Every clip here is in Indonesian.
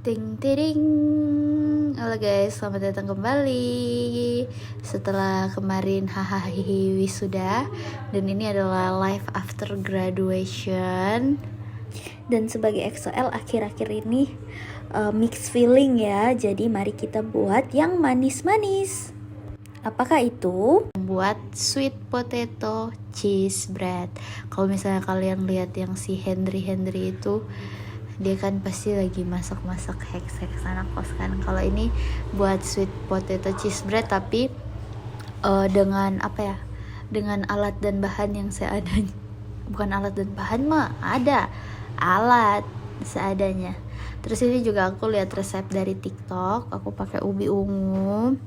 Ting ting. Halo guys, selamat datang kembali setelah kemarin hahaha wisuda, dan ini adalah live after graduation. Dan sebagai EXO-L akhir-akhir ini mixed feeling ya. Jadi mari kita buat yang manis-manis. Apakah itu? Membuat sweet potato cheese bread. Kalau misalnya kalian lihat yang si Henry itu, dia kan pasti lagi masak-masak heks anak kos kan. Kalau ini buat sweet potato cheese bread, tapi dengan apa ya, dengan alat dan bahan yang seadanya. Bukan alat dan bahan mah, ada alat seadanya. Terus ini juga aku lihat resep dari TikTok, aku pakai ubi ungu.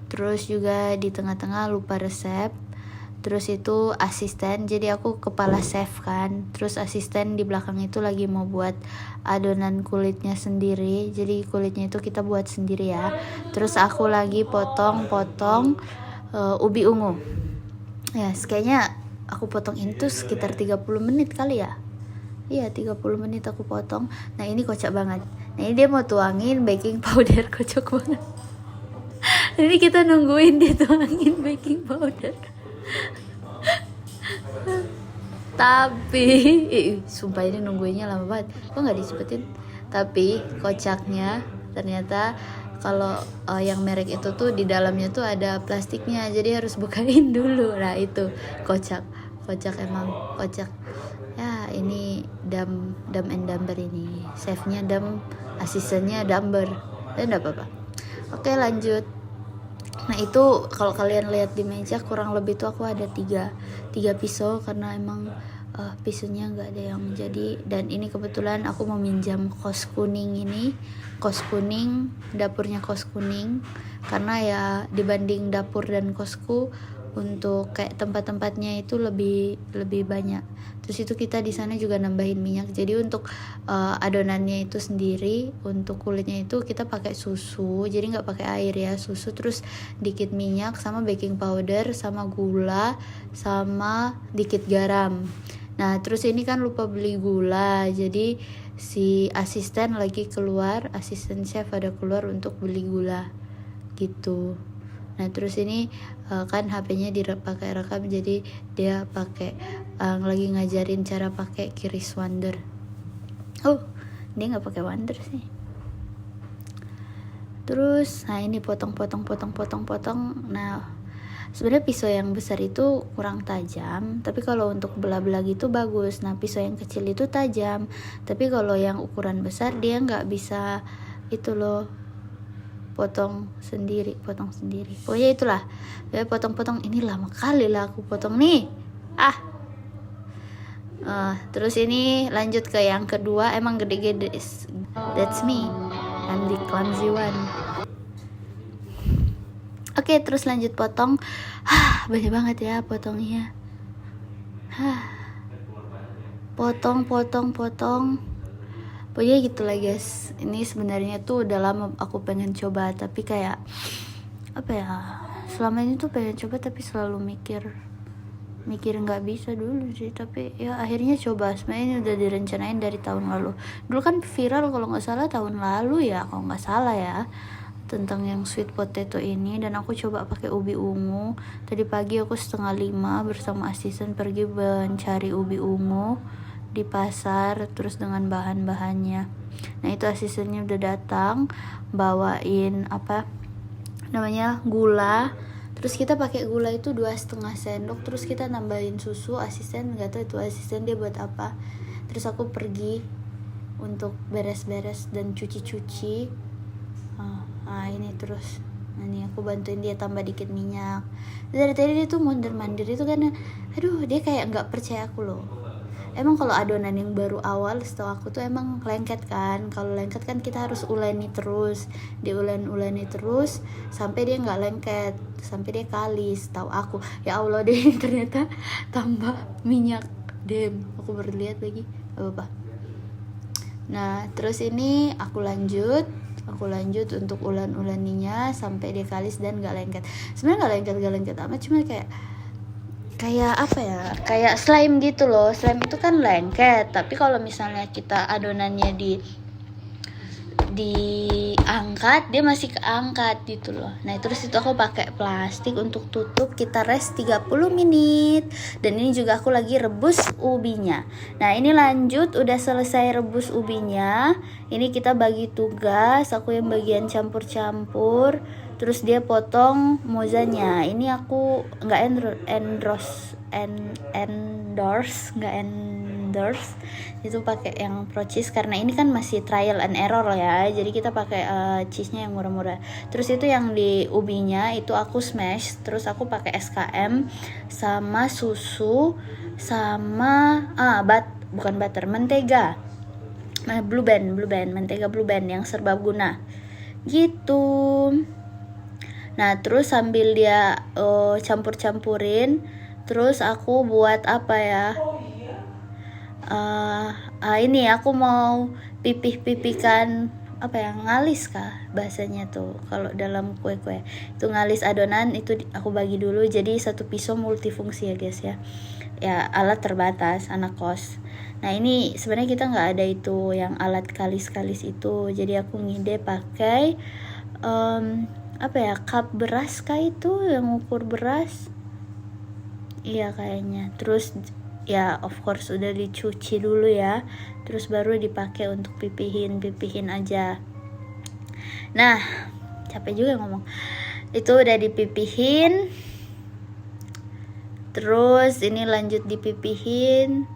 Terus juga di tengah-tengah lupa resep. Terus itu asisten, jadi aku kepala chef kan. Terus asisten di belakang itu lagi mau buat adonan kulitnya sendiri. Jadi kulitnya itu kita buat sendiri ya. Terus aku lagi potong-potong ubi ungu. Ya, kayaknya aku potong itu sekitar 30 menit kali ya. Iya, 30 menit aku potong. Nah, ini kocak banget. Nah, ini dia mau tuangin baking powder, kocak banget. Jadi kita nungguin dia tuangin baking powder. Tapi sumpah ini nungguinnya lama banget. Kok nggak dicepetin? Tapi kocaknya ternyata kalau yang merek itu tuh di dalamnya tuh ada plastiknya, jadi harus bukain dulu. Nah itu kocak emang kocak. Ya ini Dumb and Dumber ini. Chefnya Dumb, asistennya Dumber. Dan enggak apa-apa. Oke, lanjut. Nah itu kalau kalian lihat di meja kurang lebih tuh aku ada tiga pisau, karena emang pisaunya nggak ada yang jadi. Dan ini kebetulan aku mau minjam kos kuning ini, dapurnya kos kuning, karena ya dibanding dapur dan kosku untuk kayak tempat-tempatnya itu lebih banyak. Terus itu kita di sana juga nambahin minyak. Jadi untuk adonannya itu sendiri, untuk kulitnya itu kita pakai susu. Jadi nggak pakai air ya, susu terus dikit minyak sama baking powder sama gula sama dikit garam. Nah terus ini kan lupa beli gula. Jadi si asisten lagi keluar, asisten chef ada keluar untuk beli gula gitu. Nah terus ini kan HP-nya dipakai rekam, jadi dia pakai lagi ngajarin cara pakai Kiris Wonder. Oh, dia nggak pakai Wonder sih. Terus, nah ini potong. Nah, sebenarnya pisau yang besar itu kurang tajam, tapi kalau untuk belah-belah gitu bagus. Nah, pisau yang kecil itu tajam, tapi kalau yang ukuran besar dia nggak bisa itu loh. potong sendiri. Pokoknya itulah. Ya potong. Ini lama kali lah aku potong nih. Terus ini lanjut ke yang kedua. Emang gede-gede. That's me. I'm the clumsy one. Oke, terus lanjut potong. Banyak banget ya potongnya. Potong. Pokoknya gitu lah guys. Ini sebenarnya tuh udah lama aku pengen coba, tapi kayak apa ya, selama ini tuh pengen coba tapi selalu mikir nggak bisa dulu sih. Tapi ya akhirnya coba. Sebenarnya ini udah direncanain dari tahun lalu. Dulu kan viral kalau nggak salah tahun lalu ya, kalau nggak salah ya, tentang yang sweet potato ini. Dan aku coba pakai ubi ungu. Tadi pagi aku 4:30 bersama asisten pergi mencari ubi ungu di pasar, terus dengan bahan-bahannya. Nah itu asistennya udah datang bawain gula. Terus kita pakai gula itu 2,5 sendok. Terus kita nambahin susu. Asisten nggak tahu itu asisten dia buat apa. Terus aku pergi untuk beres-beres dan cuci. Ini terus. Nah ini aku bantuin dia tambah dikit minyak. Dari tadi dia tuh mandir itu karena dia kayak nggak percaya aku loh. Emang kalau adonan yang baru awal setahu aku tuh emang lengket kan. Kalau lengket kan kita harus uleni terus, diulen-uleni terus sampai dia nggak lengket, sampai dia kalis. Tahu aku, ya Allah deh ternyata tambah minyak. Aku baru lihat lagi. Apa? Nah terus ini aku lanjut untuk ulen-uleninya sampai dia kalis dan nggak lengket. Sebenarnya nggak lengket amat, cuma kayak apa ya, kayak slime gitu loh. Slime itu kan lengket, tapi kalau misalnya kita adonannya diangkat dia masih keangkat gitu loh. Nah terus itu aku pakai plastik untuk tutup, kita rest 30 menit. Dan ini juga aku lagi rebus ubinya. Nah ini lanjut, udah selesai rebus ubinya. Ini kita bagi tugas, aku yang bagian campur-campur, terus dia potong mozanya. Ini aku nggak endorse itu pakai yang pro cheese karena ini kan masih trial and error ya, jadi kita pakai cheese-nya yang murah-murah. Terus itu yang di ubinya itu aku smash, terus aku pakai SKM sama susu sama bukan butter, mentega Blue Band mentega Blue Band yang serbaguna gitu. Nah terus sambil dia campur-campurin, terus aku buat apa ya, ini aku mau pipih-pipihkan apa ya, ngalis kah bahasanya tuh kalau dalam kue-kue itu, ngalis adonan itu aku bagi dulu jadi satu pisau multifungsi ya guys ya alat terbatas anak kos. Nah ini sebenarnya kita nggak ada itu yang alat kalis-kalis itu, jadi aku ngide pakai apa ya, cup beras kah itu yang ukur beras, iya kayaknya. Terus ya of course udah dicuci dulu ya, terus baru dipakai untuk pipihin aja. Nah capek juga ngomong, itu udah dipipihin, terus ini lanjut dipipihin,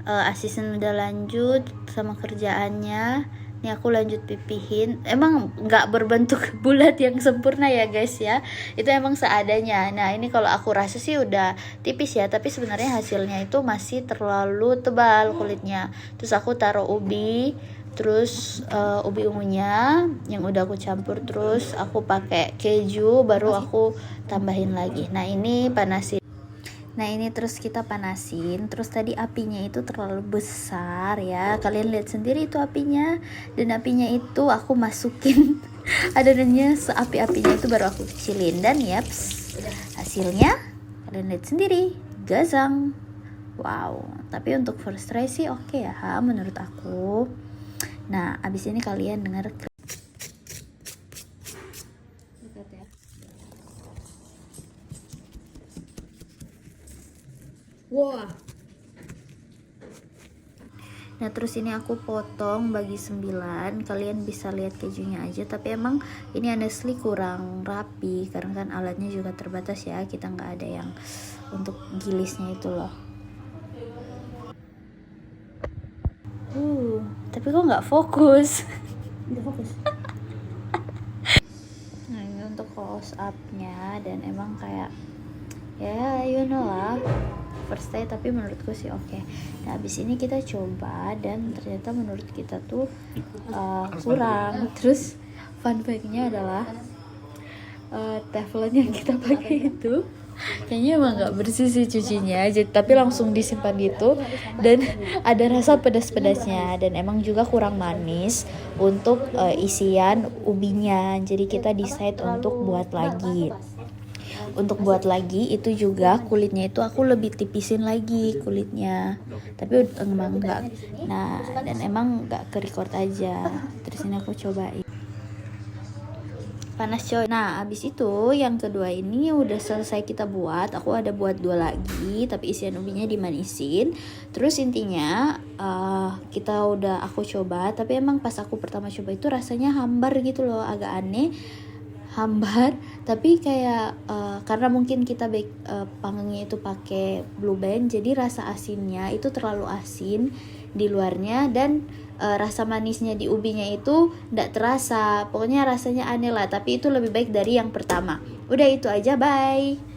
asisten udah lanjut sama kerjaannya. Ini aku lanjut pipihin, emang nggak berbentuk bulat yang sempurna ya guys ya, itu emang seadanya. Nah ini kalau aku rasa sih udah tipis ya, tapi sebenarnya hasilnya itu masih terlalu tebal kulitnya. Terus aku taruh ubi, terus ubi ungunya yang udah aku campur, terus aku pakai keju, baru aku tambahin lagi. Nah ini panasin. Nah ini terus kita panasin, terus tadi apinya itu terlalu besar ya, kalian lihat sendiri itu apinya. Dan apinya itu aku masukin adonannya seapi-apinya itu baru aku kecilin. Dan yaps, hasilnya kalian lihat sendiri, gazang. Wow, tapi untuk first try sih oke ya menurut aku. Nah abis ini kalian dengar wah. Nah terus ini aku potong bagi 9, kalian bisa lihat kejunya aja, tapi emang ini honestly kurang rapi karena kan alatnya juga terbatas ya, kita nggak ada yang untuk gilisnya itu loh. Tapi kok nggak fokus. Nggak fokus. Nah ini untuk close up-nya, dan emang kayak ya you know lah first day, tapi menurutku sih oke. Nah habis ini kita coba dan ternyata menurut kita tuh kurang. Terus fun fact-nya adalah teflon yang kita pakai itu kayaknya emang nggak bersih sih cucinya, tapi langsung disimpan gitu, dan ada rasa pedas-pedasnya, dan emang juga kurang manis untuk isian ubinya. Jadi kita decide untuk buat lagi. Untuk buat lagi itu juga kulitnya itu aku lebih tipisin lagi kulitnya, tapi emang enggak. Nah dan emang enggak ke record aja. Terus ini aku cobain panas coy. Nah abis itu yang kedua ini udah selesai kita buat, aku ada buat 2 lagi tapi isian ubinya dimanisin. Terus intinya kita udah aku coba, tapi emang pas aku pertama coba itu rasanya hambar gitu loh, agak aneh, hambar. Tapi kayak karena mungkin kita panggangnya itu pakai Blue Band, jadi rasa asinnya itu terlalu asin di luarnya, dan rasa manisnya di ubinya itu nggak terasa. Pokoknya rasanya aneh lah, tapi itu lebih baik dari yang pertama. Udah itu aja, bye.